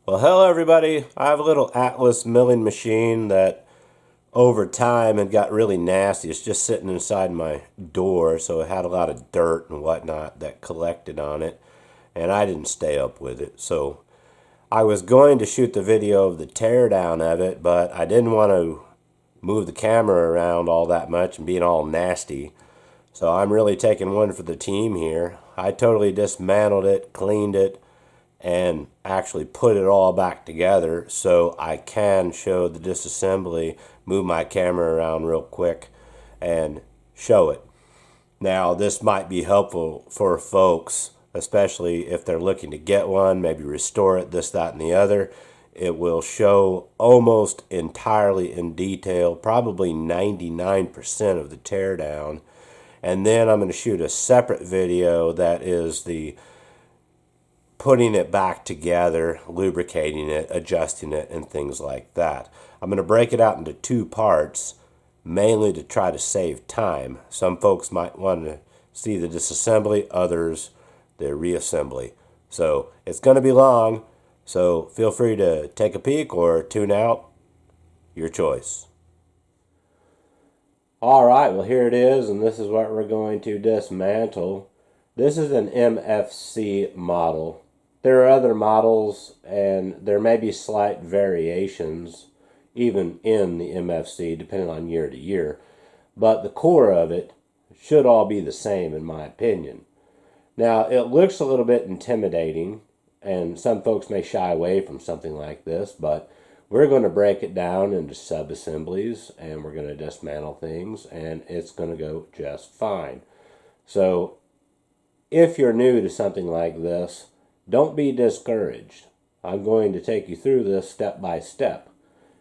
Well, hello everybody. I have a little Atlas milling machine that over time had got really nasty. It's just sitting inside my door, so it had a lot of dirt and whatnot that collected on it, and I didn't stay up with it. So I was going to shoot the video of the teardown of it, but I didn't want to move the camera around all that much and being all nasty. So I'm really taking one for the team here. I totally dismantled it, cleaned it, and actually put it all back together so I can show the disassembly, move my camera around real quick and show it. Now this might be helpful for folks, especially if they're looking to get one, maybe restore it, this, that, and the other. It will show almost entirely in detail, probably 99% of the teardown. And then I'm going to shoot a separate video that is the putting it back together, lubricating it, adjusting it, and things like that. I'm going to break it out into two parts, mainly to try to save time. Some folks might want to see the disassembly, others the reassembly. So it's going to be long, so feel free to take a peek or tune out, your choice. Alright, well here it is, and this is what we're going to dismantle. This is an MFC model. There are other models, and there may be slight variations even in the MFC depending on year to year, but the core of it should all be the same in my opinion. Now it looks a little bit intimidating, and some folks may shy away from something like this, but we're going to break it down into sub-assemblies and we're going to dismantle things, and it's going to go just fine. So if you're new to something like this, don't be discouraged. I'm going to take you through this step by step,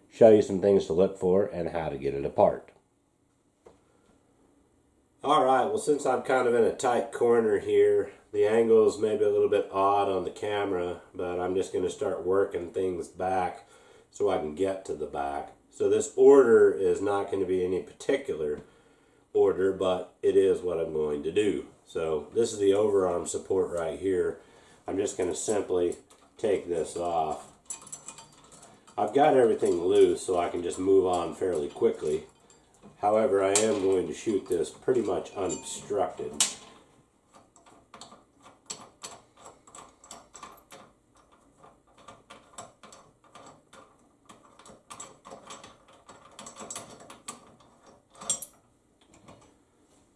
show you some things to look for and how to get it apart. Alright, well since I'm kind of in a tight corner here, the angle is maybe a little bit odd on the camera, but I'm just going to start working things back so I can get to the back. So this order is not going to be any particular order, but it is what I'm going to do. So this is the overarm support right here. I'm just going to simply take this off. I've got everything loose so I can just move on fairly quickly. However, I am going to shoot this pretty much unobstructed.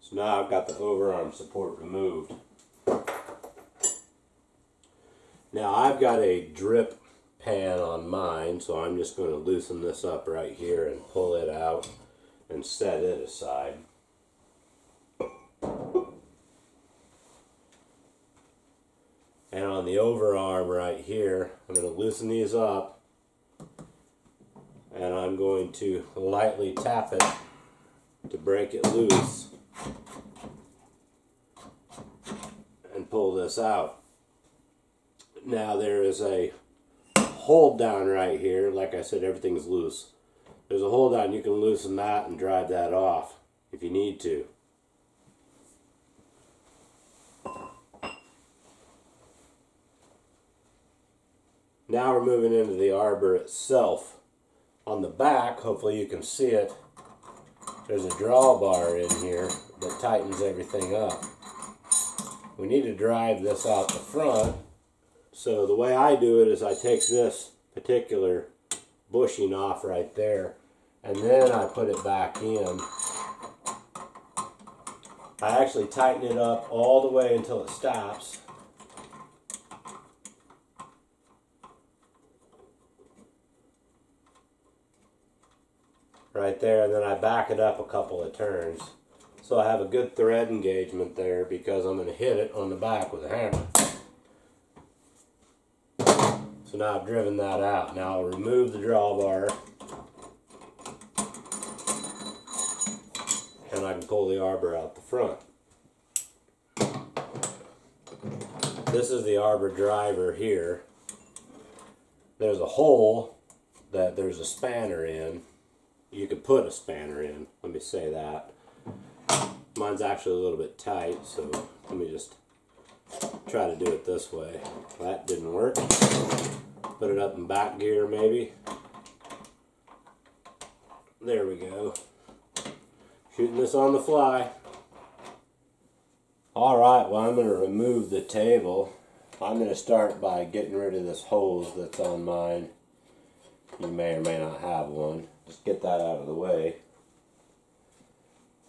So now I've got the overarm support removed. Now I've got a drip pan on mine, so I'm just going to loosen this up right here and pull it out and set it aside. And on the overarm right here, I'm going to loosen these up and I'm going to lightly tap it to break it loose and pull this out. Now there is a hold down right here. Like I said, everything's loose. There's a hold down. You can loosen that and drive that off if you need to. Now we're moving into the arbor itself. On the back, hopefully you can see it, there's a drawbar in here that tightens everything up. We need to drive this out the front. So the way I do it is I take this particular bushing off right there, and then I put it back in. I actually tighten it up all the way until it stops. Right there, and then I back it up a couple of turns. So I have a good thread engagement there because I'm going to hit it on the back with a hammer. So now I've driven that out. Now I'll remove the drawbar and I can pull the arbor out the front. This is the arbor driver here. There's a hole that there's a spanner in. You could put a spanner in, let me say that. Mine's actually a little bit tight, so let me just try to do it this way. That didn't work. Put it up in back gear maybe. There we go. Shooting this on the fly. Alright, well I'm going to remove the table. I'm going to start by getting rid of this hose that's on mine. You may or may not have one. Just get that out of the way.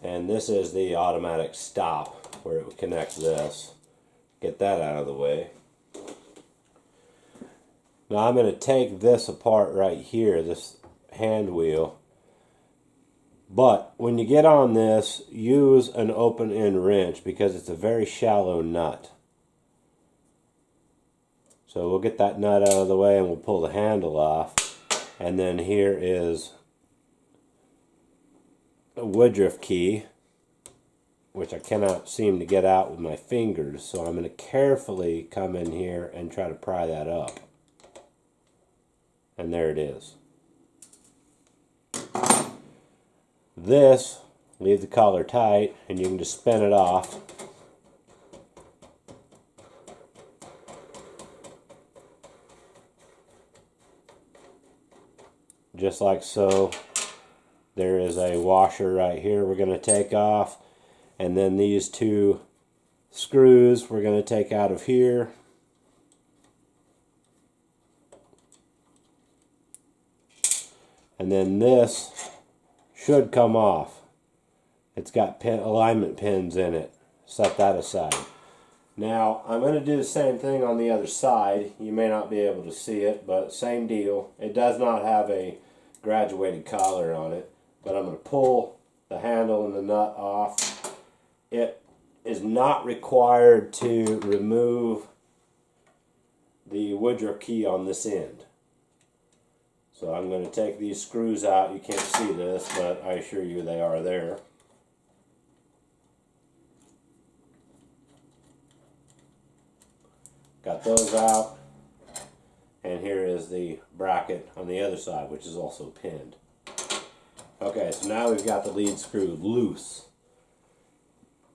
And this is the automatic stop where it would connect this. Get that out of the way. Now I'm going to take this apart right here, this hand wheel. But when you get on this, use an open end wrench because it's a very shallow nut. So we'll get that nut out of the way and we'll pull the handle off. And then here is a woodruff key, which I cannot seem to get out with my fingers. So I'm going to carefully come in here and try to pry that up. And there it is. This, leave the collar tight and you can just spin it off. Just like so. There is a washer right here we're going to take off, and then these two screws we're going to take out of here. And then this should come off. It's got alignment pins in it. Set that aside. Now I'm going to do the same thing on the other side. You may not be able to see it, but same deal. It does not have a graduated collar on it, but I'm going to pull the handle and the nut off. It is not required to remove the woodruff key on this end. So I'm going to take these screws out. You can't see this, but I assure you they are there. Got those out. And here is the bracket on the other side, which is also pinned. Okay, so now we've got the lead screw loose.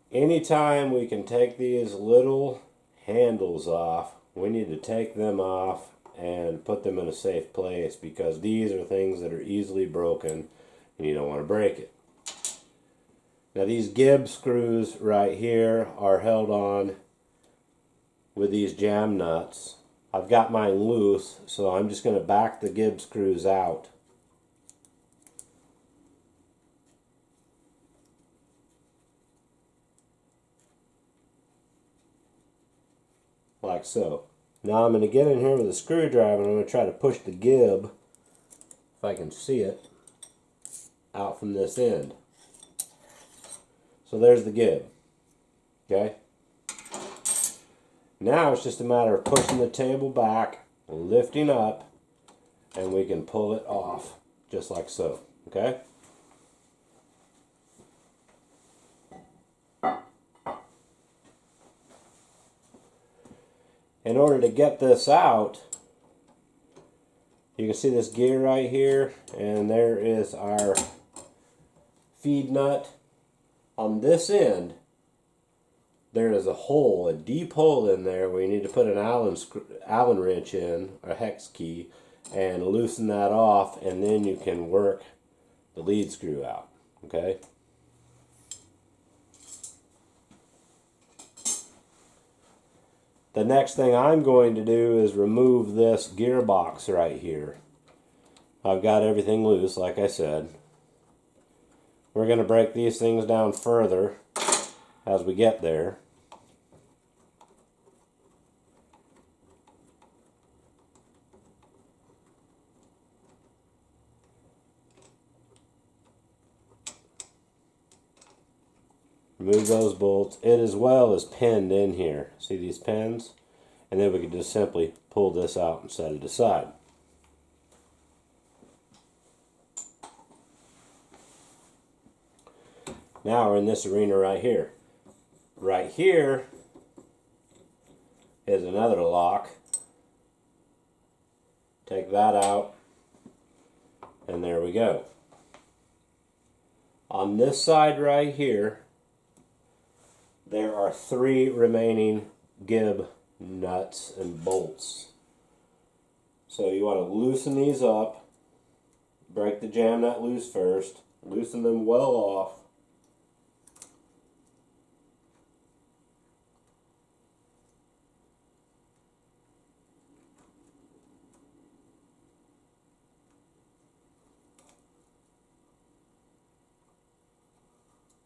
Anytime we can take these little handles off, we need to take them off and put them in a safe place, because these are things that are easily broken and you don't want to break it. Now these Gibb screws right here are held on with these jam nuts. I've got mine loose, so I'm just going to back the Gibb screws out. Like so. Now I'm going to get in here with a screwdriver and I'm going to try to push the Gibb, if I can see it, out from this end. So there's the Gibb. Okay? Now it's just a matter of pushing the table back, lifting up, and we can pull it off, just like so. Okay? In order to get this out, you can see this gear right here, and there is our feed nut. On this end, there is a hole, a deep hole in there where you need to put an Allen wrench in, a hex key, and loosen that off, and then you can work the lead screw out. Okay? The next thing I'm going to do is remove this gearbox right here. I've got everything loose, like I said. We're going to break these things down further as we get there. Remove those bolts. It as well is pinned in here. See these pins? And then we can just simply pull this out and set it aside. Now we're in this arena right here. Right here is another lock. Take that out, and there we go. On this side right here, there are 3 remaining Gibb nuts and bolts. So you want to loosen these up, break the jam nut loose first, loosen them well off.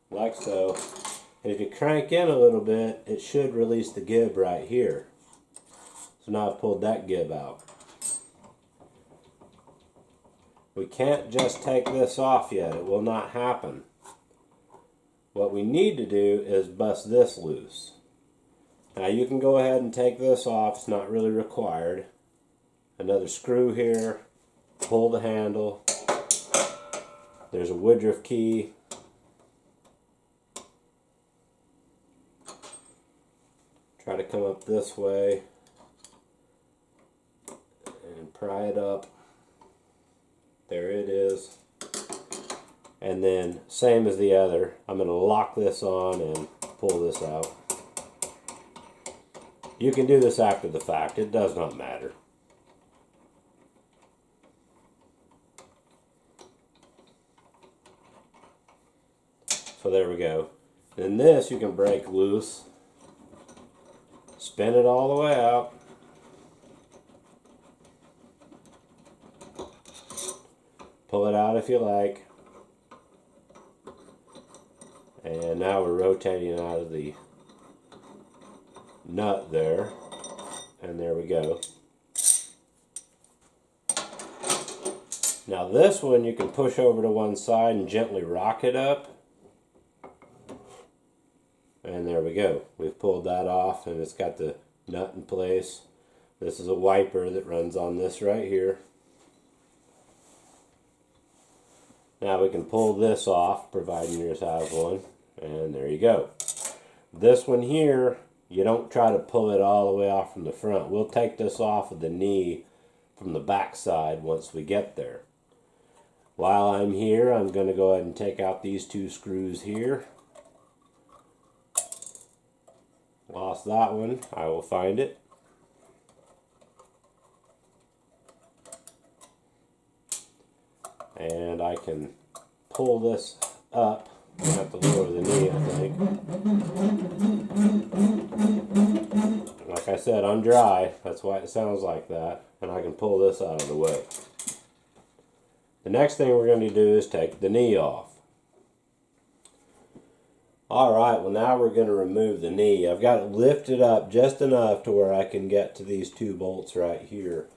Like so. And if you crank in a little bit, it should release the gib right here. So now I've pulled that gib out. We can't just take this off yet. It will not happen. What we need to do is bust this loose. Now you can go ahead and take this off. It's not really required. Another screw here. Pull the handle. There's a woodruff key. Try to come up this way and pry it up. There it is. And then, same as the other, I'm going to lock this on and pull this out. You can do this after the fact, it does not matter. So there we go. Then this you can break loose. Spin it all the way out. Pull it out if you like. And now we're rotating out of the nut there. And there we go. Now this one you can push over to one side and gently rock it up. And there we go. We've pulled that off and it's got the nut in place. This is a wiper that runs on this right here. Now we can pull this off, providing yours has one. And there you go. This one here, you don't try to pull it all the way off from the front. We'll take this off of the knee from the back side once we get there. While I'm here, I'm going to go ahead and take out these two screws here. Lost that one. I will find it. And I can pull this up. I have to lower the knee, I think. Like I said, I'm dry. That's why it sounds like that. And I can pull this out of the way. The next thing we're going to do is take the knee off. Alright, well now we're going to remove the knee. I've got it lifted up just enough to where I can get to these two bolts right here.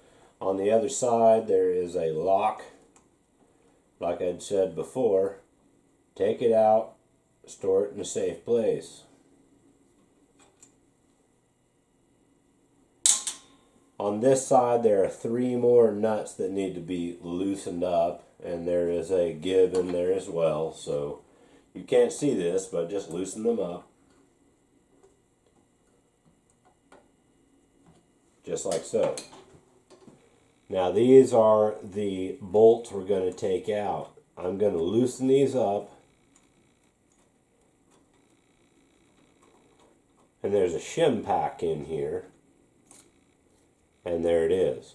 On the other side there is a lock, like I'd said before. Take it out, store it in a safe place. On this side there are 3 more nuts that need to be loosened up, and there is a gib in there as well, so you can't see this, but just loosen them up. Just like so. Now these are the bolts we're going to take out. I'm going to loosen these up. And there's a shim pack in here. And there it is.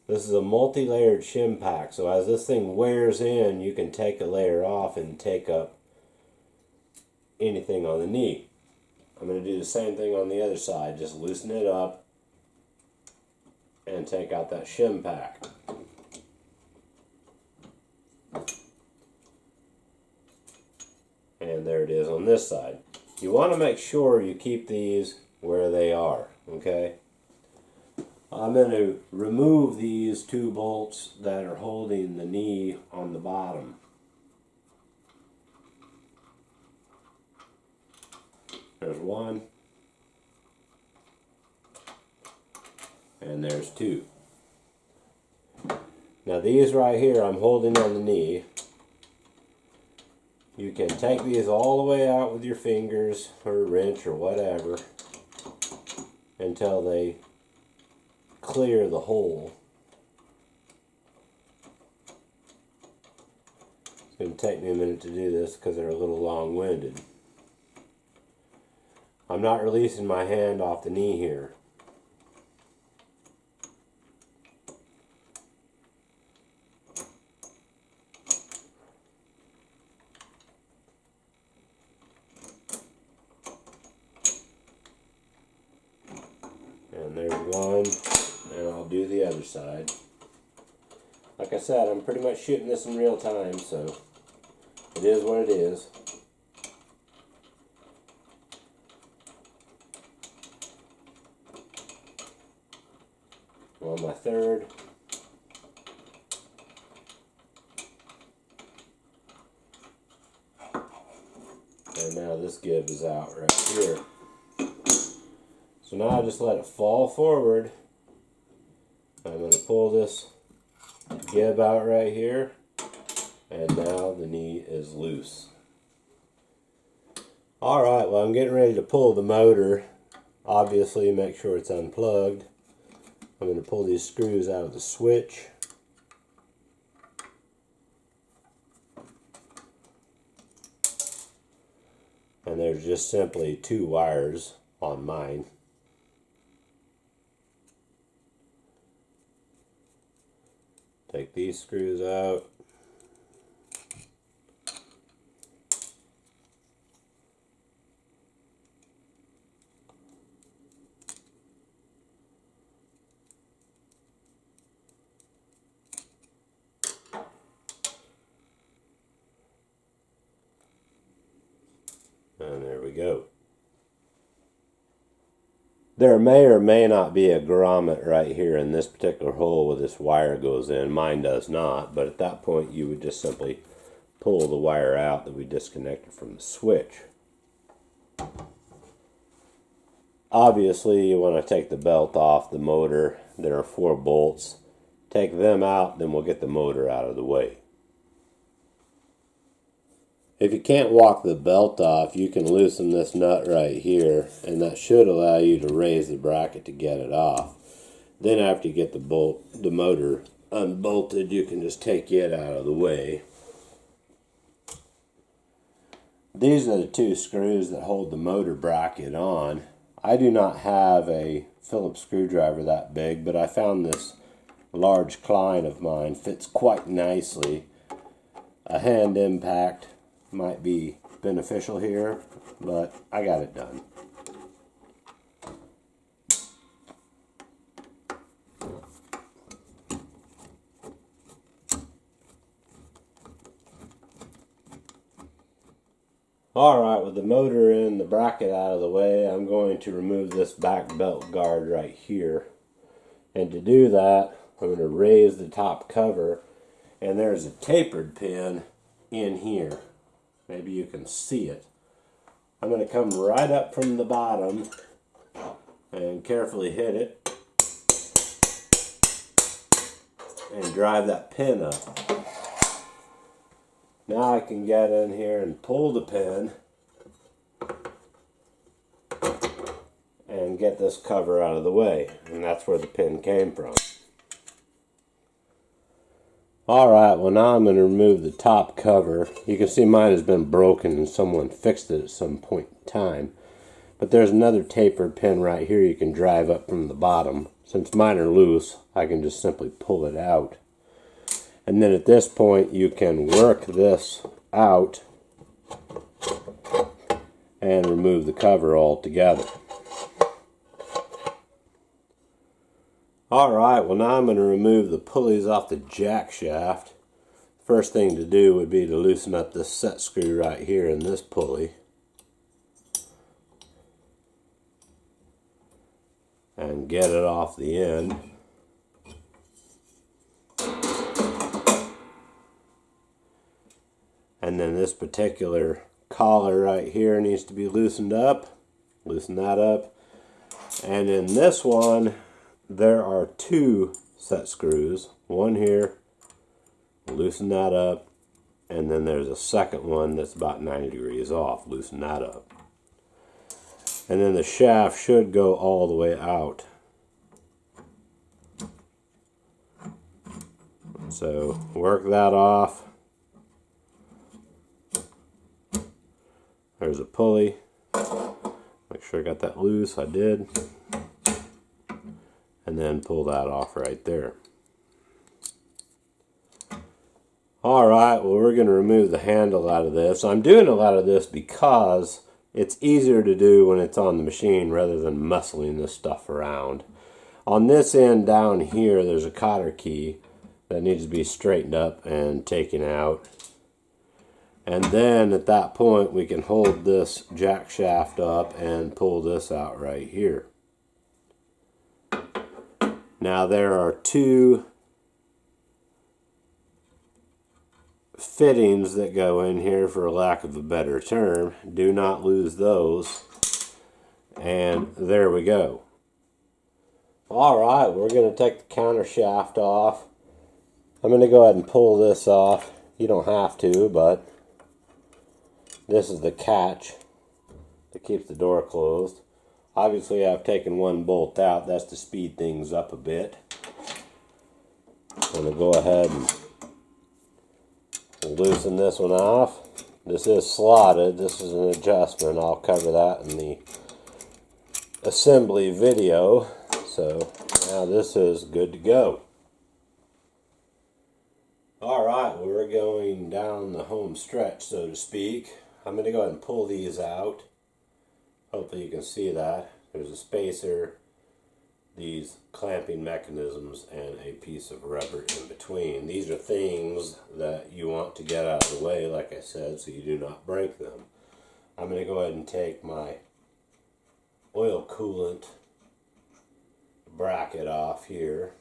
This is a multi-layered shim pack, so as this thing wears in, you can take a layer off and take up anything on the knee. I'm going to do the same thing on the other side. Just loosen it up and take out that shim pack. And there it is on this side. You want to make sure you keep these where they are, okay? I'm going to remove these 2 bolts that are holding the knee on the bottom. There's 1. And there's 2. Now these right here I'm holding on the knee. You can take these all the way out with your fingers or a wrench or whatever until they clear the hole. It's going to take me a minute to do this because they're a little long-winded. I'm not releasing my hand off the knee here. And there's one, and I'll do the other side. Like I said, I'm pretty much shooting this in real time, so it is what it is. On my third. And now this gib is out right here. So now I just let it fall forward. I'm going to pull this gib out right here. And now the knee is loose. Alright, well I'm getting ready to pull the motor. Obviously make sure it's unplugged. I'm going to pull these screws out of the switch. And there's just simply 2 wires on mine. Take these screws out. And there we go. There may or may not be a grommet right here in this particular hole where this wire goes in. Mine does not, but at that point you would just simply pull the wire out that we disconnected from the switch. Obviously you want to take the belt off the motor. There are 4 bolts. Take them out, then we'll get the motor out of the way. If you can't walk the belt off, you can loosen this nut right here, and that should allow you to raise the bracket to get it off. Then after you get the motor unbolted, you can just take it out of the way. These are the 2 screws that hold the motor bracket on. I do not have a Phillips screwdriver that big, but I found this large Klein of mine fits quite nicely. A hand impact might be beneficial here, but I got it done. Alright, with the motor and the bracket out of the way, I'm going to remove this back belt guard right here. And to do that, I'm going to raise the top cover, and there's a tapered pin in here. Maybe you can see it. I'm going to come right up from the bottom and carefully hit it and drive that pin up. Now I can get in here and pull the pin and get this cover out of the way, and that's where the pin came from. Alright, well now I'm going to remove the top cover. You can see mine has been broken and someone fixed it at some point in time. But there's another tapered pin right here you can drive up from the bottom. Since mine are loose, I can just simply pull it out. And then at this point you can work this out and remove the cover altogether. Alright, well now I'm going to remove the pulleys off the jack shaft. First thing to do would be to loosen up this set screw right here in this pulley. And get it off the end. And then this particular collar right here needs to be loosened up. Loosen that up. And in this one, there are 2 set screws. One here, loosen that up, and then there's a second one that's about 90 degrees off. Loosen that up. And then the shaft should go all the way out. So work that off. There's a pulley. Make sure I got that loose. I did. And then pull that off right there. Alright, well we're going to remove the handle out of this. I'm doing a lot of this because it's easier to do when it's on the machine rather than muscling this stuff around. On this end down here, there's a cotter key that needs to be straightened up and taken out. And then at that point, we can hold this jack shaft up and pull this out right here. Now there are two fittings that go in here, for lack of a better term. Do not lose those. And there we go. Alright, we're going to take the countershaft off. I'm going to go ahead and pull this off. You don't have to, but this is the catch that keeps the door closed. Obviously, I've taken one bolt out. That's to speed things up a bit. I'm going to go ahead and loosen this one off. This is slotted. This is an adjustment. I'll cover that in the assembly video. So now this is good to go. Alright, we're going down the home stretch, so to speak. I'm going to go ahead and pull these out. Hopefully you can see that. There's a spacer, these clamping mechanisms, and a piece of rubber in between. These are things that you want to get out of the way, like I said, so you do not break them. I'm going to go ahead and take my oil coolant bracket off here,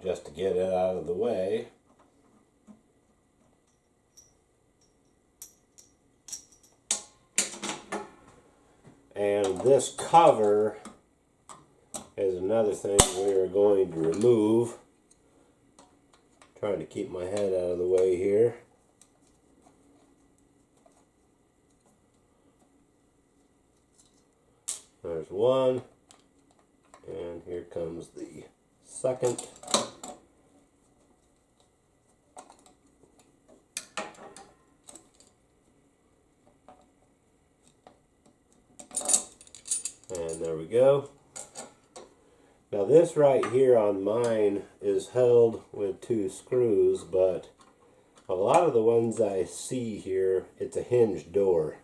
just to get it out of the way. And this cover is another thing we are going to remove. Trying to keep my head out of the way here. There's one, and here comes the second. And there we go. Now this right here on mine is held with two screws, but a lot of the ones I see here, it's a hinged door.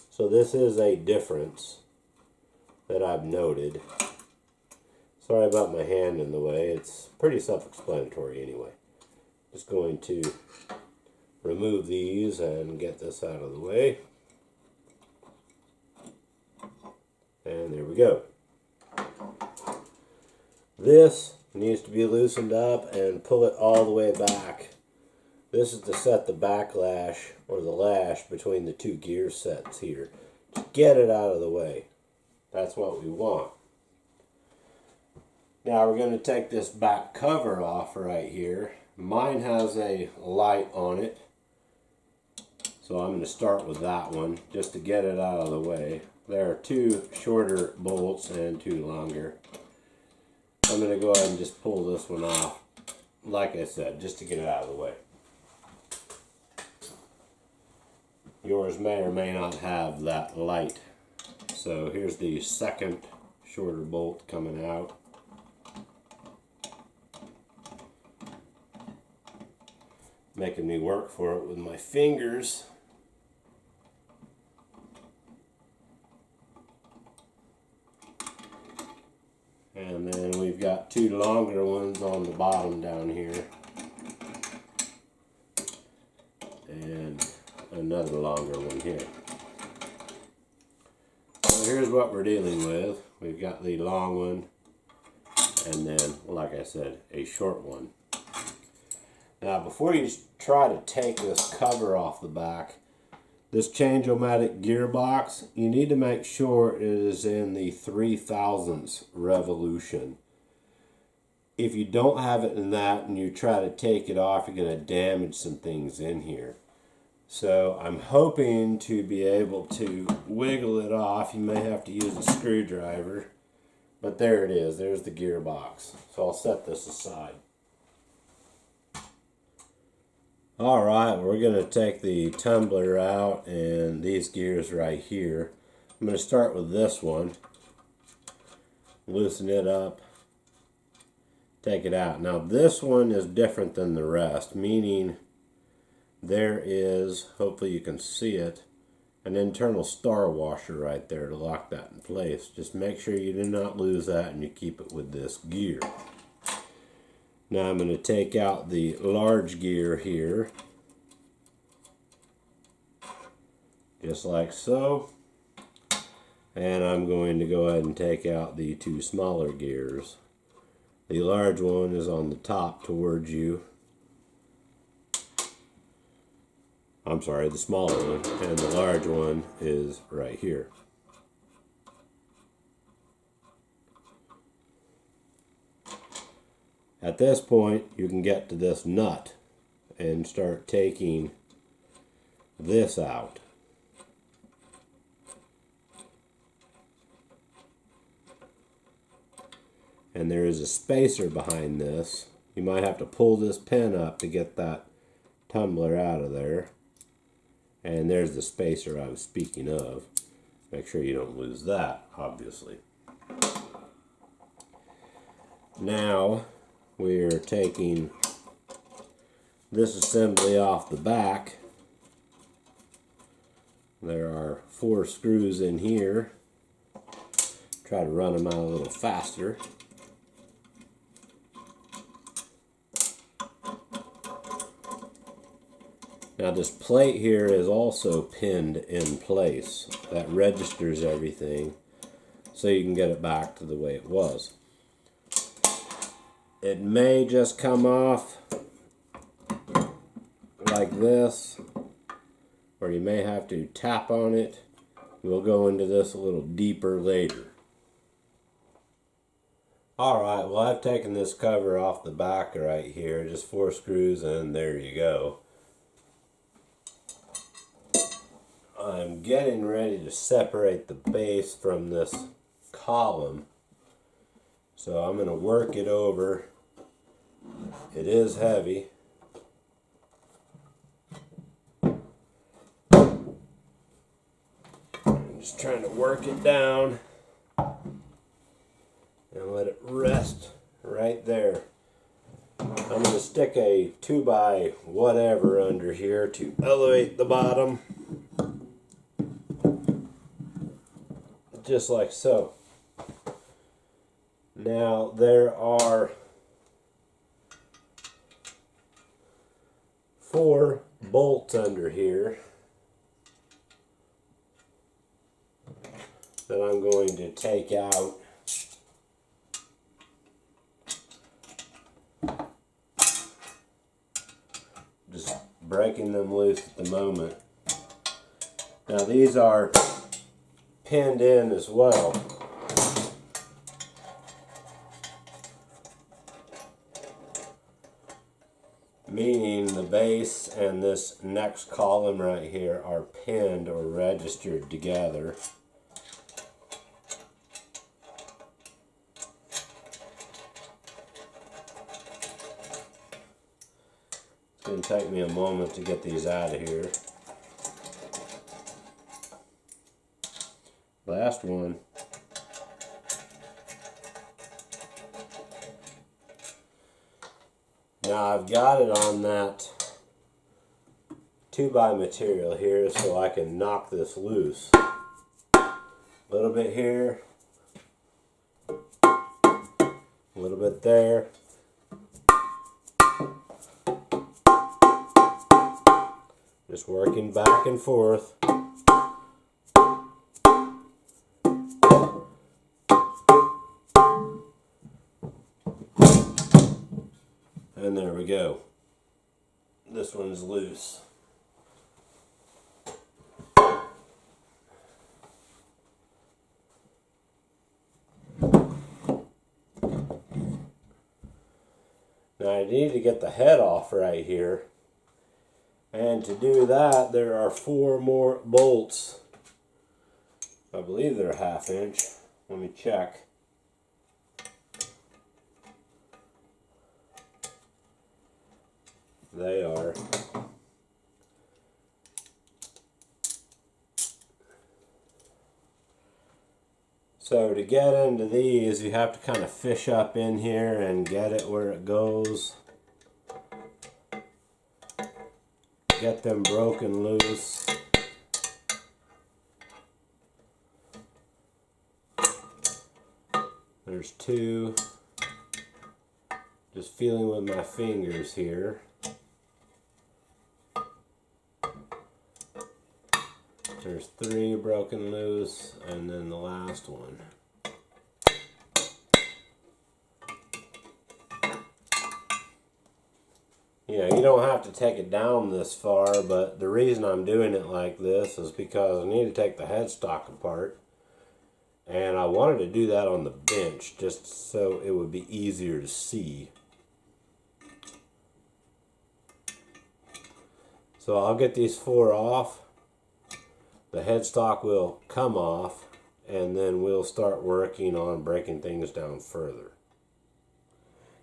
So this is a difference that I've noted. Sorry about my hand in the way. It's pretty self-explanatory anyway. Just going to remove these and get this out of the way. And there we go. This needs to be loosened up and pull it all the way back. This is to set the backlash or the lash between the two gear sets here. Just get it out of the way. That's what we want. Now we're going to take this back cover off right here. Mine has a light on it, so I'm going to start with that one just to get it out of the way. There are two shorter bolts and two longer. I'm going to go ahead and just pull this one off, like I said, just to get it out of the way. Yours may or may not have that light. So here's the second shorter bolt coming out. Making me work for it with my fingers. And then we've got two longer ones on the bottom down here. And another longer one here. So here's what we're dealing with. We've got the long one, and then, like I said, a short one. Now, before you try to take this cover off the back, this change-o-matic gearbox, you need to make sure it is in the 3,000ths revolution. If you don't have it in that and you try to take it off, you're going to damage some things in here. So I'm hoping to be able to wiggle it off. You may have to use a screwdriver, but there it is. There's the gearbox. So I'll set this aside. Alright, we're going to take the tumbler out and these gears right here. I'm going to start with this one. Loosen it up. Take it out. Now this one is different than the rest, meaning there is, hopefully you can see it, an internal star washer right there to lock that in place. Just make sure you do not lose that and you keep it with this gear. Now I'm going to take out the large gear here, just like so. And I'm going to go ahead and take out the two smaller gears. The large one is on the top towards you. I'm sorry, the smaller one, and the large one is right here. At this point, you can get to this nut and start taking this out. And there is a spacer behind this. You might have to pull this pin up to get that tumbler out of there. And there's the spacer I was speaking of. Make sure you don't lose that, obviously. Now we're taking this assembly off the back. There are 4 screws in here. Try to run them out a little faster. Now this plate here is also pinned in place. That registers everything so you can get it back to the way it was. It may just come off like this, or you may have to tap on it. We'll go into this a little deeper later. Alright, well I've taken this cover off the back right here, just 4 screws, and there you go. I'm getting ready to separate the base from this column, so I'm going to work it over. It is heavy. I'm just trying to work it down and let it rest right there. I'm going to stick a 2x whatever under here to elevate the bottom. Just like so. Now there are 4 bolts under here that I'm going to take out. Just breaking them loose at the moment. Now these are pinned in as well. Meaning the base and this next column right here are pinned or registered together. It's going to take me a moment to get these out of here. Last one. Now I've got it on that 2x material here so I can knock this loose. A little bit here, a little bit there. Just working back and forth. And there we go. This one's loose. Now I need to get the head off right here. And to do that, there are 4 more bolts. I believe they're 1/2 inch. Let me check. They are. So to get into these, you have to kind of fish up in here and get it where it goes. Get them broken loose. There's two. Just feeling with my fingers here. There's three broken loose, and then the last one. You know, you don't have to take it down this far, but the reason I'm doing it like this is because I need to take the headstock apart. And I wanted to do that on the bench just so it would be easier to see. So I'll get these four off. The headstock will come off, and then we'll start working on breaking things down further.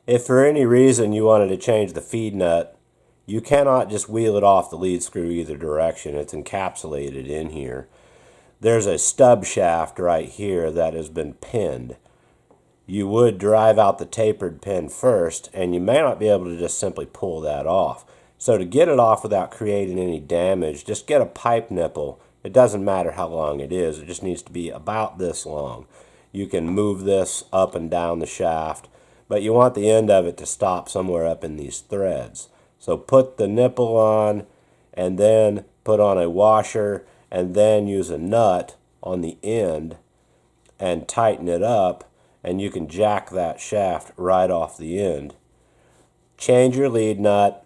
If for any reason you wanted to change the feed nut, you cannot just wheel it off the lead screw either direction. It's encapsulated in here. There's a stub shaft right here that has been pinned. You would drive out the tapered pin first, and you may not be able to just simply pull that off. So to get it off without creating any damage, just get a pipe nipple. It doesn't matter how long it is. It just needs to be about this long. You can move this up and down the shaft, but you want the end of it to stop somewhere up in these threads. So put the nipple on, and then put on a washer, and then use a nut on the end and tighten it up, and you can jack that shaft right off the end. Change your lead nut,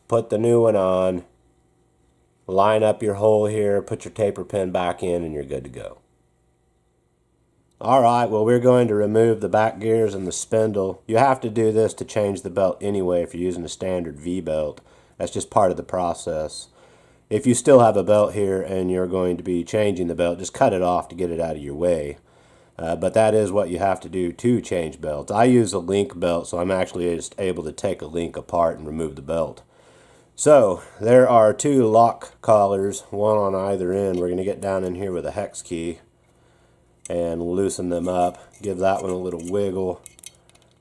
put the new one on, line up your hole here, put your taper pin back in, and you're good to go. Alright, well, we're going to remove the back gears and the spindle. You have to do this to change the belt anyway if you're using a standard V-belt. That's just part of the process. If you still have a belt here and you're going to be changing the belt, just cut it off to get it out of your way. But that is what you have to do to change belts. I use a link belt, so I'm actually just able to take a link apart and remove the belt. So, there are two lock collars, one on either end. We're going to get down in here with a hex key and loosen them up. Give that one a little wiggle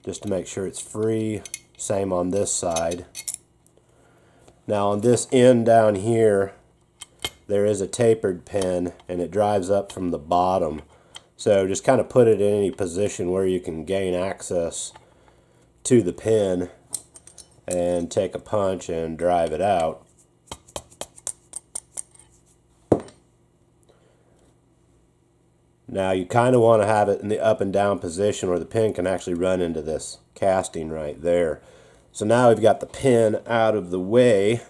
just to make sure it's free. Same on this side. Now on this end down here, there is a tapered pin, and it drives up from the bottom. So just kind of put it in any position where you can gain access to the pin and take a punch and drive it out. Now you kind of want to have it in the up and down position where the pin can actually run into this casting right there. So now we've got the pin out of the way.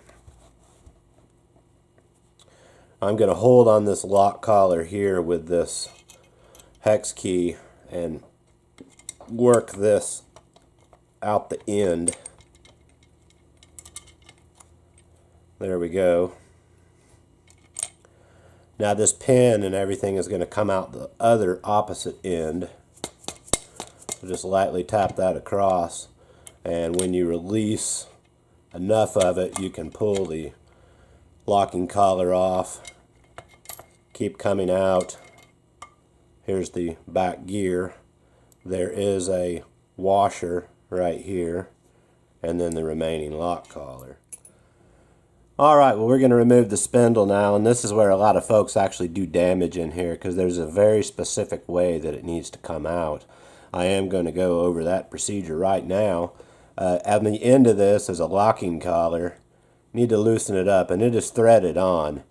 I'm going to hold on this lock collar here with this hex key and work this out the end. There we go. Now this pin and everything is going to come out the other opposite end. So just lightly tap that across, and when you release enough of it, you can pull the locking collar off. Keep coming out. Here's the back gear. There is a washer right here, and then the remaining lock collar. Alright, well, we're going to remove the spindle now, and this is where a lot of folks actually do damage in here because there's a very specific way that it needs to come out. I am going to go over that procedure right now. At the end of this is a locking collar. Need to loosen it up, and it is threaded on.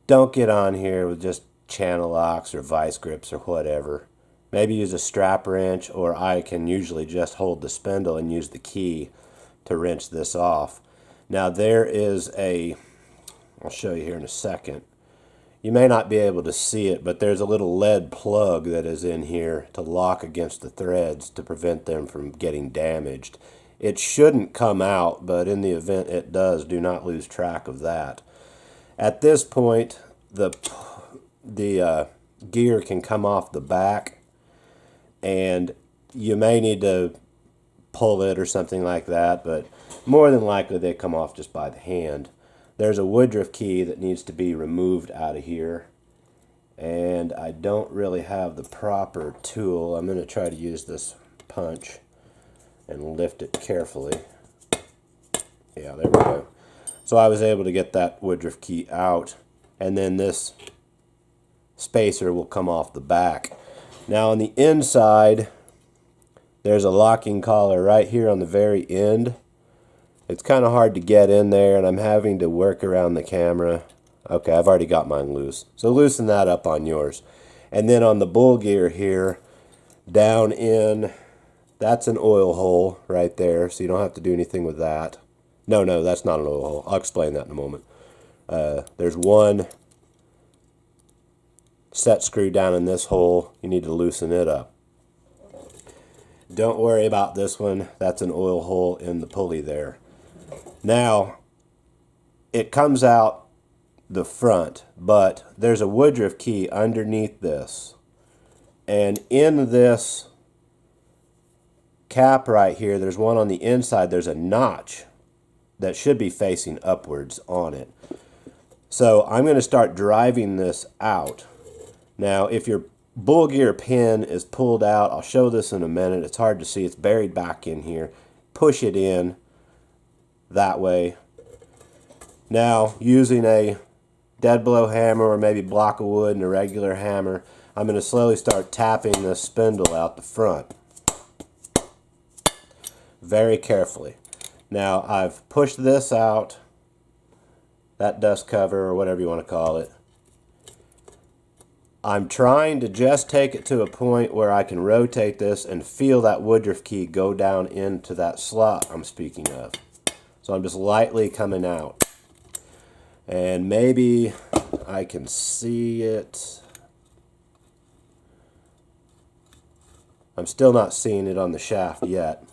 Don't get on here with just channel locks or vice grips or whatever. Maybe use a strap wrench, or I can usually just hold the spindle and use the key to wrench this off. Now there is I'll show you here in a second. You may not be able to see it, but there's a little lead plug that is in here to lock against the threads to prevent them from getting damaged. It shouldn't come out, but in the event it does, do not lose track of that. At this point, the gear can come off the back, and you may need to pull it or something like that, but more than likely they come off just by the hand. There's a Woodruff key that needs to be removed out of here, and I don't really have the proper tool. I'm going to try to use this punch and lift it carefully. Yeah, there we go. So I was able to get that Woodruff key out, and then this spacer will come off the back. Now on the inside, there's a locking collar right here on the very end. It's kind of hard to get in there, and I'm having to work around the camera. Okay, I've already got mine loose. So loosen that up on yours. And then on the bull gear here, down in, that's an oil hole right there, so you don't have to do anything with that. No, that's not an oil hole. I'll explain that in a moment. There's one set screw down in this hole. You need to loosen it up. Don't worry about this one. That's an oil hole in the pulley there. Now, it comes out the front, but there's a woodruff key underneath this. And in this cap right here, there's one on the inside. There's a notch that should be facing upwards on it. So I'm going to start driving this out. Now, if your bull gear pin is pulled out, I'll show this in a minute. It's hard to see. It's buried back in here. Push it in that way. Now, using a dead blow hammer or maybe block of wood and a regular hammer, I'm going to slowly start tapping this spindle out the front. Very carefully. Now, I've pushed this out, that dust cover or whatever you want to call it. I'm trying to just take it to a point where I can rotate this and feel that woodruff key go down into that slot I'm speaking of. So I'm just lightly coming out. And maybe I can see it. I'm still not seeing it on the shaft yet.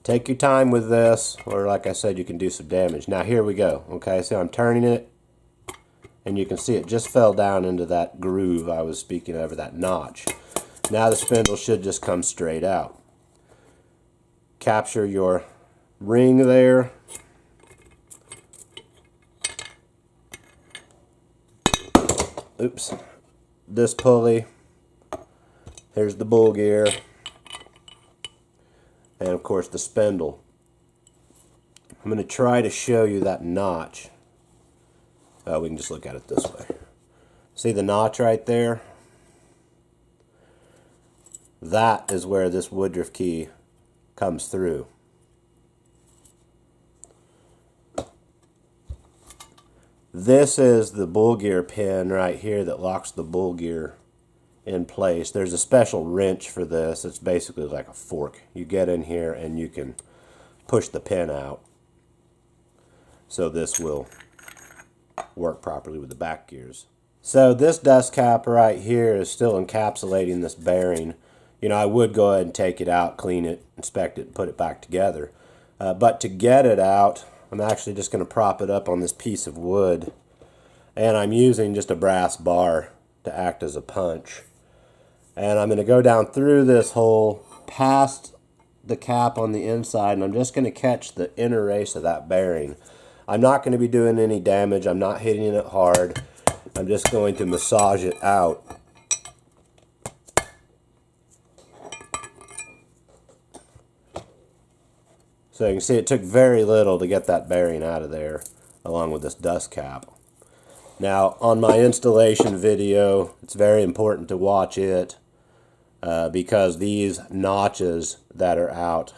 Take your time with this, or like I said, you can do some damage. Now here we go. Okay, so I'm turning it, and you can see it just fell down into that groove I was speaking of, or that notch. Now the spindle should just come straight out. Capture your ring there. Oops. This pulley. Here's the bull gear. And of course the spindle. I'm going to try to show you that notch. We can just look at it this way. See the notch right there? That is where this woodruff key comes through. This is the bull gear pin right here that locks the bull gear in place. There's a special wrench for this. It's basically like a fork. You get in here and you can push the pin out. So this will work properly with the back gears. So this dust cap right here is still encapsulating this bearing. You know, I would go ahead and take it out, clean it, inspect it, and put it back together. But to get it out, I'm actually just going to prop it up on this piece of wood. And I'm using just a brass bar to act as a punch. And I'm going to go down through this hole, past the cap on the inside, and I'm just going to catch the inner race of that bearing. I'm not going to be doing any damage. I'm not hitting it hard. I'm just going to massage it out. So you can see it took very little to get that bearing out of there, along with this dust cap. Now, on my installation video, it's very important to watch it because these notches that are out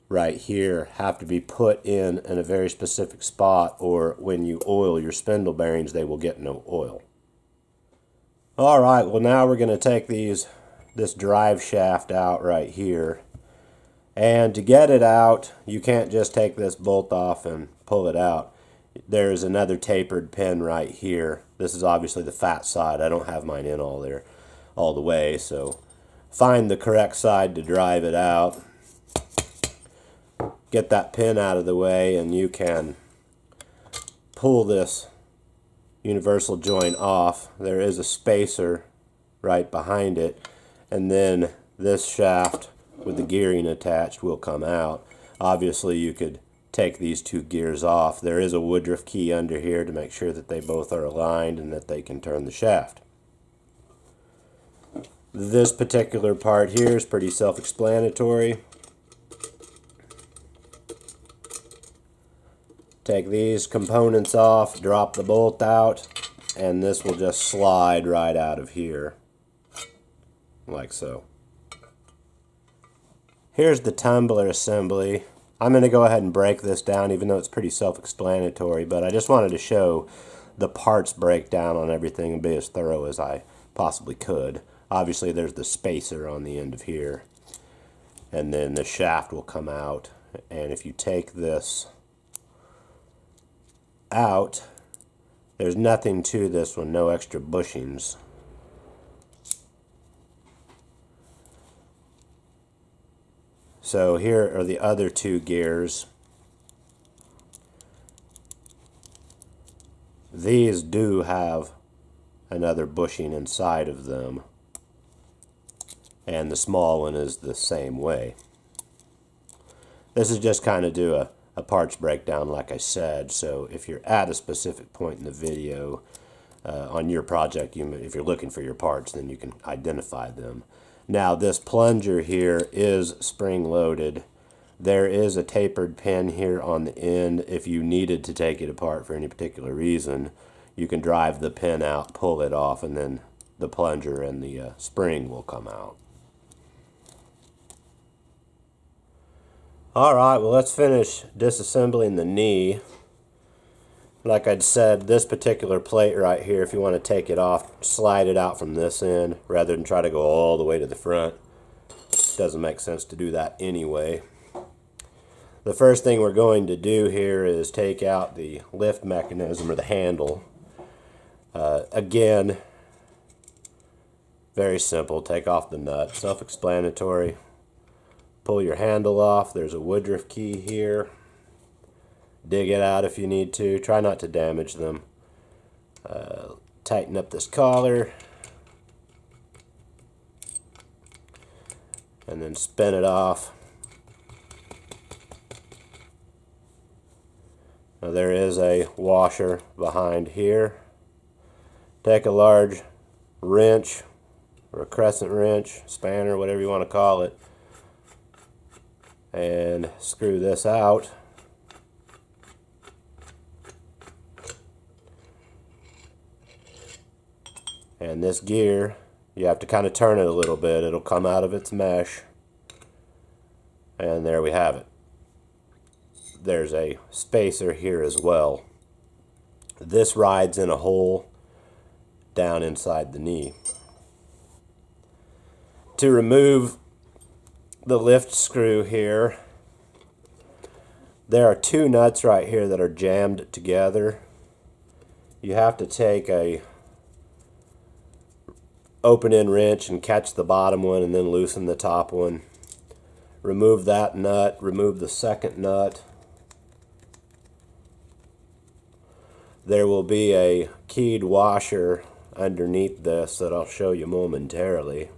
right here have to be put in a very specific spot, or when you oil your spindle bearings, they will get no oil. Alright, well now we're going to take this drive shaft out right here. And to get it out, you can't just take this bolt off and pull it out. There's another tapered pin right here. This is obviously the fat side. I don't have mine in all the way, so find the correct side to drive it out. Get that pin out of the way, and you can pull this universal joint off. There is a spacer right behind it, and then this shaft with the gearing attached will come out. Obviously you could take these two gears off. There is a woodruff key under here to make sure that they both are aligned and that they can turn the shaft. This particular part here is pretty self-explanatory. Take these components off, drop the bolt out, and this will just slide right out of here, like so. Here's the tumbler assembly. I'm going to go ahead and break this down, even though it's pretty self-explanatory, but I just wanted to show the parts breakdown on everything and be as thorough as I possibly could. Obviously there's the spacer on the end of here, and then the shaft will come out, and if you take this out, there's nothing to this one, no extra bushings. So here are the other two gears. These do have another bushing inside of them, and the small one is the same way. This is just kind of do a parts breakdown, like I said, so if you're at a specific point in the video on your project, if you're looking for your parts, then you can identify them. Now this plunger here is spring loaded. There is a tapered pin here on the end. If you needed to take it apart for any particular reason, you can drive the pin out, pull it off, and then the plunger and the spring will come out. Alright, well, let's finish disassembling the knee. Like I'd said, this particular plate right here, if you want to take it off, slide it out from this end rather than try to go all the way to the front. Doesn't make sense to do that anyway. The first thing we're going to do here is take out the lift mechanism, or the handle. Again, very simple. Take off the nut. Self-explanatory. Pull your handle off. There's a woodruff key here. Dig it out if you need to. Try not to damage them. Tighten up this collar. And then spin it off. Now there is a washer behind here. Take a large wrench, or a crescent wrench, spanner, whatever you want to call it, and screw this out. And this gear, you have to kind of turn it a little bit. It'll come out of its mesh. And there we have it. There's a spacer here as well. This rides in a hole down inside the knee. To remove the lift screw here, there are two nuts right here that are jammed together. You have to take a open-end wrench and catch the bottom one and then loosen the top one. Remove that nut, remove the second nut. There will be a keyed washer underneath this that I'll show you momentarily.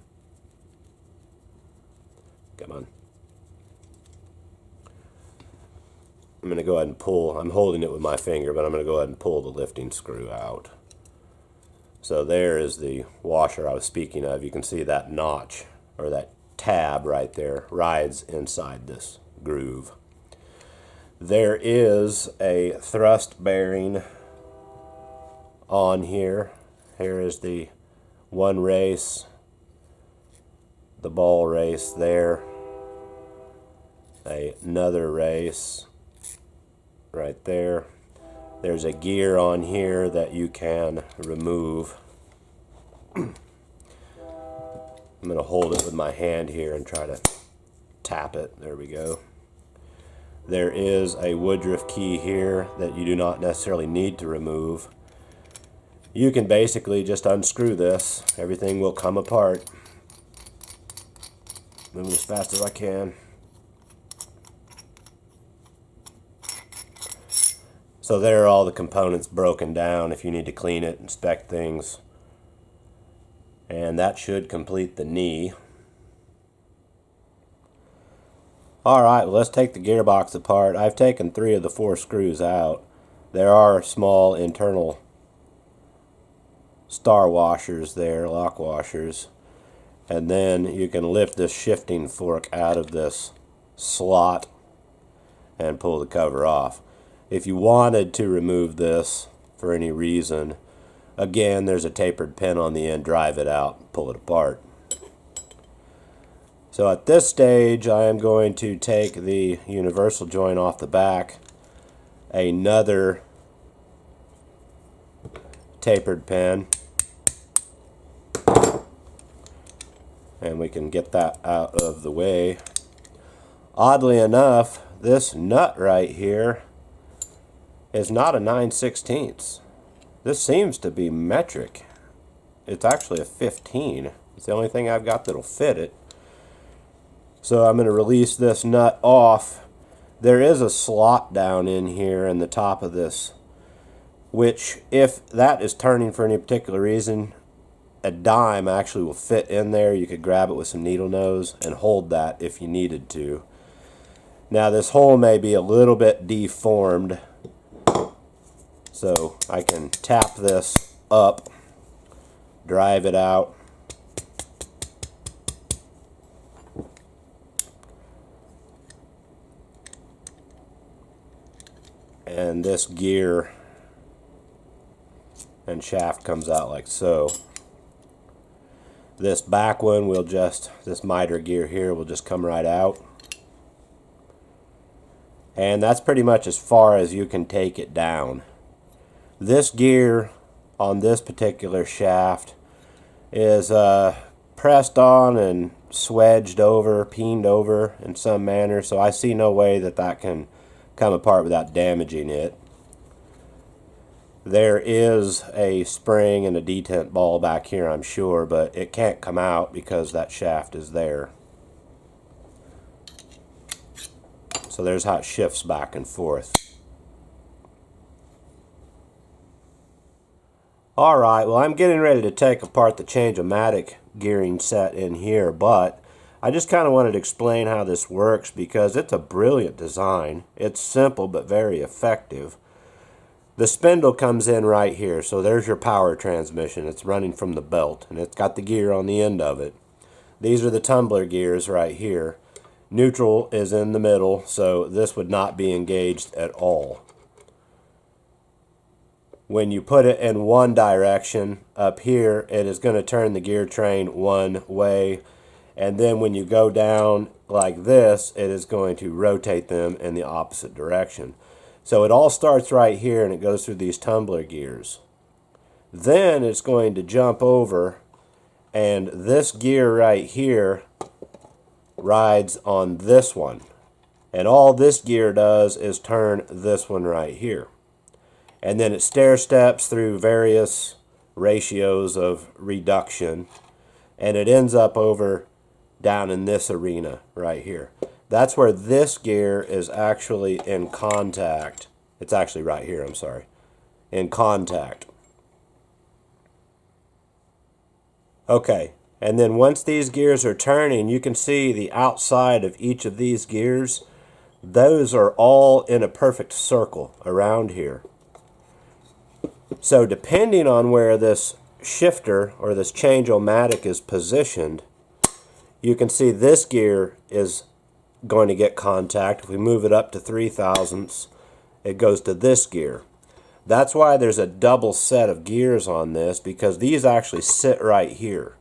Come on. I'm going to go ahead and pull. I'm holding it with my finger, but I'm going to go ahead and pull the lifting screw out. So there is the washer I was speaking of. You can see that notch, or that tab right there, rides inside this groove. There is a thrust bearing on here. Here is the one race, the ball race there, another race right there. There's a gear on here that you can remove. I'm going to hold it with my hand here and try to tap it. There we go. There is a woodruff key here that you do not necessarily need to remove. You can basically just unscrew this. Everything will come apart. Moving as fast as I can. So there are all the components broken down if you need to clean it, inspect things. And that should complete the knee. Alright, well, let's take the gearbox apart. I've taken 3 of the 4 screws out. There are small internal star washers there, lock washers. And then you can lift this shifting fork out of this slot and pull the cover off. If you wanted to remove this for any reason, Again, there's a tapered pin on the end. Drive it out, pull it apart. So at this stage, I am going to take the universal joint off the back, another tapered pin, and we can get that out of the way. Oddly enough, this nut right here is not a 9/16. This seems to be metric. It's actually a 15. It's the only thing I've got that'll fit it. So I'm going to release this nut off. There is a slot down in here in the top of this, which if that is turning for any particular reason, a dime actually will fit in there. You could grab it with some needle nose and hold that if you needed to. Now this hole may be a little bit deformed, so I can tap this up, drive it out, and this gear and shaft comes out like so. This back one will just, this miter gear here will just come right out. And that's pretty much as far as you can take it down. This gear on this particular shaft is pressed on and swedged over, peened over in some manner, so I see no way that that can come apart without damaging it. There is a spring and a detent ball back here, I'm sure, but it can't come out because that shaft is there. So there's how it shifts back and forth. Alright, well I'm getting ready to take apart the change-o-matic gearing set in here, but I just kind of wanted to explain how this works because it's a brilliant design. It's simple but very effective. The spindle comes in right here, so there's your power transmission. It's running from the belt, and it's got the gear on the end of it. These are the tumbler gears right here. Neutral is in the middle, so this would not be engaged at all. When you put it in one direction, up here, it is going to turn the gear train one way, and then when you go down like this, it is going to rotate them in the opposite direction. So it all starts right here and it goes through these tumbler gears. Then it's going to jump over, and this gear right here rides on this one. And all this gear does is turn this one right here. And then it stair steps through various ratios of reduction, and it ends up over down in this arena right here. That's where this gear is actually in contact. It's actually right here, I'm sorry. In contact. Okay, and then once these gears are turning, you can see the outside of each of these gears. Those are all in a perfect circle around here. So depending on where this shifter or this change-o-matic is positioned, you can see this gear is going to get contact. If we move it up to 3/1000ths, it goes to this gear. That's why there's a double set of gears on this, because these actually sit right here.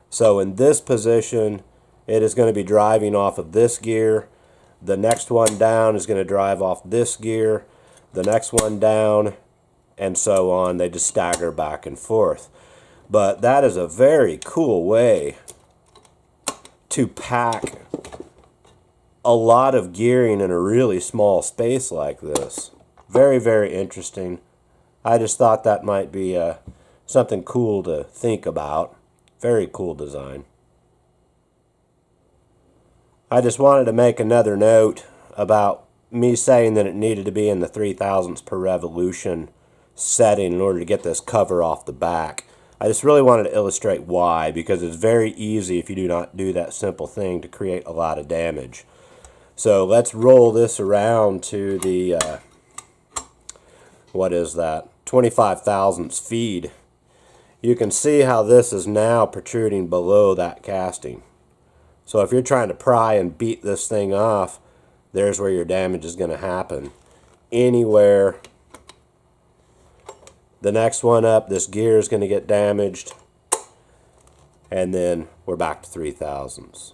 So in this position, it is going to be driving off of this gear. The next one down is going to drive off this gear. The next one down, and so on. They just stagger back and forth. But that is a very cool way to pack a lot of gearing in a really small space like this. Very, very interesting. I just thought that might be something cool to think about. Very cool design. I just wanted to make another note about me saying that it needed to be in the 3/1000ths per revolution setting in order to get this cover off the back. I just really wanted to illustrate why, because it's very easy if you do not do that simple thing to create a lot of damage. So let's roll this around to the, what is that, 25/1000ths feed. You can see how this is now protruding below that casting. So if you're trying to pry and beat this thing off, there's where your damage is going to happen. Anywhere the next one up, this gear is going to get damaged, and then we're back to 3000s.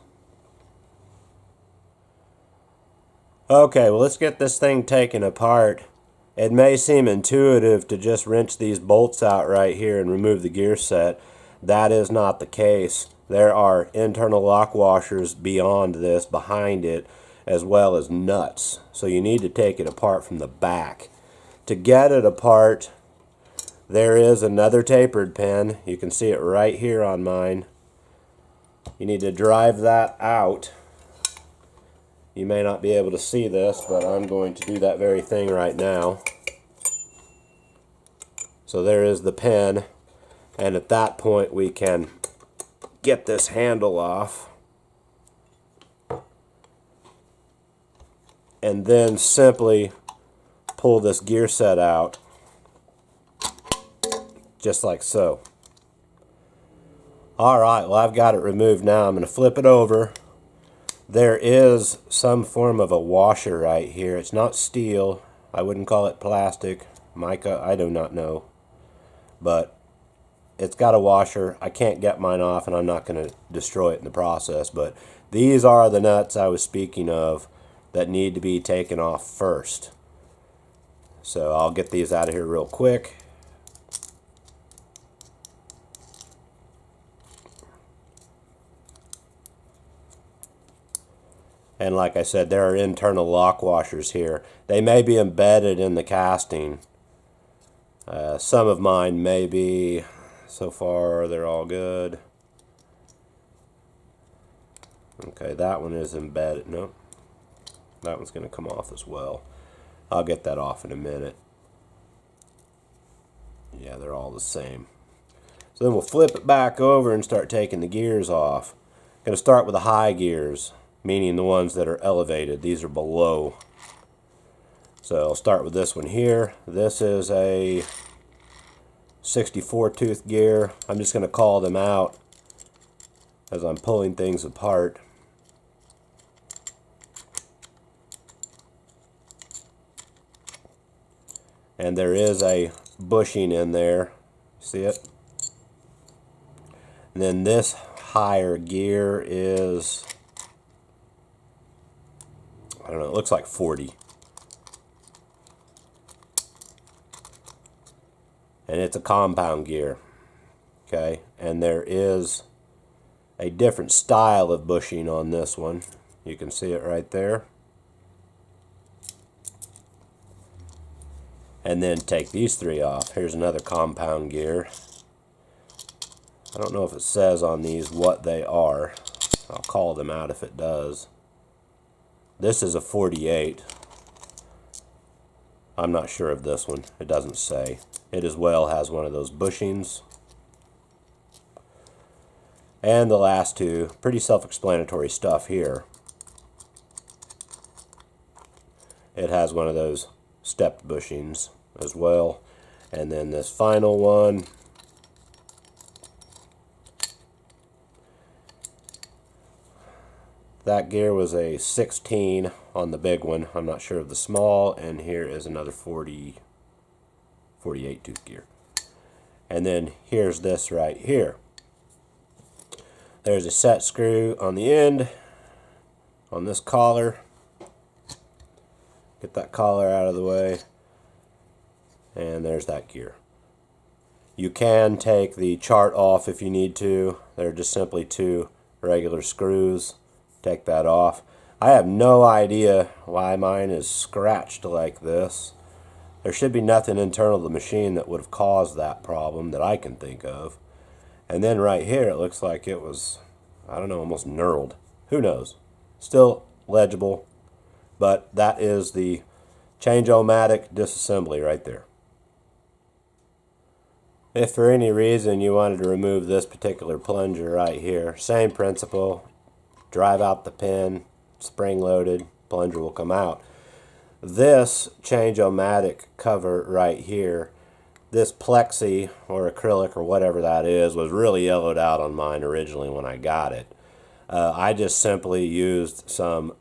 Okay, well, let's get this thing taken apart. It may seem intuitive to just wrench these bolts out right here and remove the gear set. That is not the case. There are internal lock washers beyond this, behind it, as well as nuts. So you need to take it apart from the back. To get it apart, there is another tapered pin. You can see it right here on mine. You need to drive that out. You may not be able to see this, but I'm going to do that very thing right now. So there is the pin, and at that point we can get this handle off. And then simply pull this gear set out, just like so. Alright, well, I've got it removed now. I'm going to flip it over. There is some form of a washer right here. It's not steel. I wouldn't call it plastic. Mica, I do not know. But it's got a washer. I can't get mine off, and I'm not going to destroy it in the process. But these are the nuts I was speaking of that need to be taken off first. So I'll get these out of here real quick. And like I said, there are internal lock washers here. They may be embedded in the casting. Some of mine may be. So far, they're all good. Okay, that one is embedded. Nope. That one's going to come off as well. I'll get that off in a minute. Yeah, they're all the same. So then we'll flip it back over and start taking the gears off. I'm going to start with the high gears, meaning the ones that are elevated. These are below. So I'll start with this one here. This is a 64 tooth gear. I'm just going to call them out as I'm pulling things apart. And there is a bushing in there. See it? And then this higher gear is, I don't know, it looks like 40. And it's a compound gear. Okay, and there is a different style of bushing on this one. You can see it right there. And then take these three off. Here's another compound gear. I don't know if it says on these what they are. I'll call them out if it does. This is a 48. I'm not sure of this one. It doesn't say. It as well has one of those bushings. And the last two, pretty self-explanatory stuff here. It has one of those stepped bushings as well. And then this final one, that gear was a 16 on the big one. I'm not sure of the small. And here is another 48 tooth gear. And then here's this right here. There's a set screw on the end on this collar. Get that collar out of the way. And there's that gear. You can take the chart off if you need to. They're just simply two regular screws. Take that off. I have no idea why mine is scratched like this. There should be nothing internal to the machine that would have caused that problem that I can think of. And then right here it looks like it was, I don't know, almost knurled. Who knows? Still legible. But that is the Change-O-Matic disassembly right there. If for any reason you wanted to remove this particular plunger right here, same principle. Drive out the pin, spring loaded, plunger will come out. This Change-O-Matic cover right here, this plexi or acrylic or whatever that is, was really yellowed out on mine originally when I got it. I just simply used some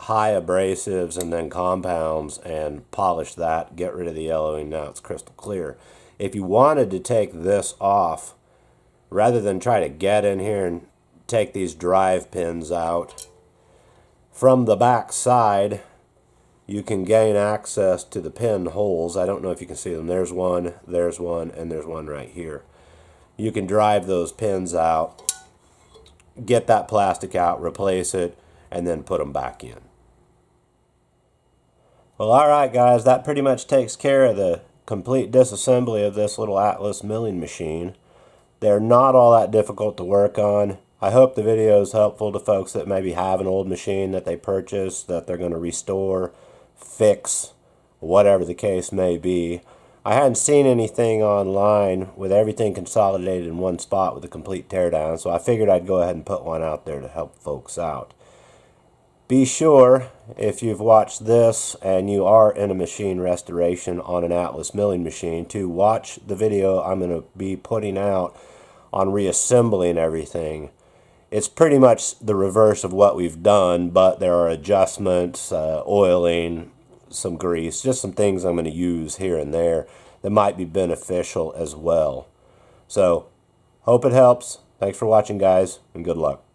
high abrasives and then compounds and polished that, get rid of the yellowing. Now it's crystal clear. If you wanted to take this off, rather than try to get in here and take these drive pins out, from the back side you can gain access to the pin holes. I don't know if you can see them. There's one, and there's one right here. You can drive those pins out, get that plastic out, replace it, and then put them back in. Well, alright guys, that pretty much takes care of the complete disassembly of this little Atlas milling machine. They're not all that difficult to work on. I hope the video is helpful to folks that maybe have an old machine that they purchased that they're going to restore, fix, whatever the case may be. I hadn't seen anything online with everything consolidated in one spot with a complete teardown, so I figured I'd go ahead and put one out there to help folks out. Be sure, if you've watched this and you are in a machine restoration on an Atlas milling machine, to watch the video I'm going to be putting out on reassembling everything. It's pretty much the reverse of what we've done, but there are adjustments, oiling, some grease, just some things I'm going to use here and there that might be beneficial as well. So, hope it helps. Thanks for watching, guys, and good luck.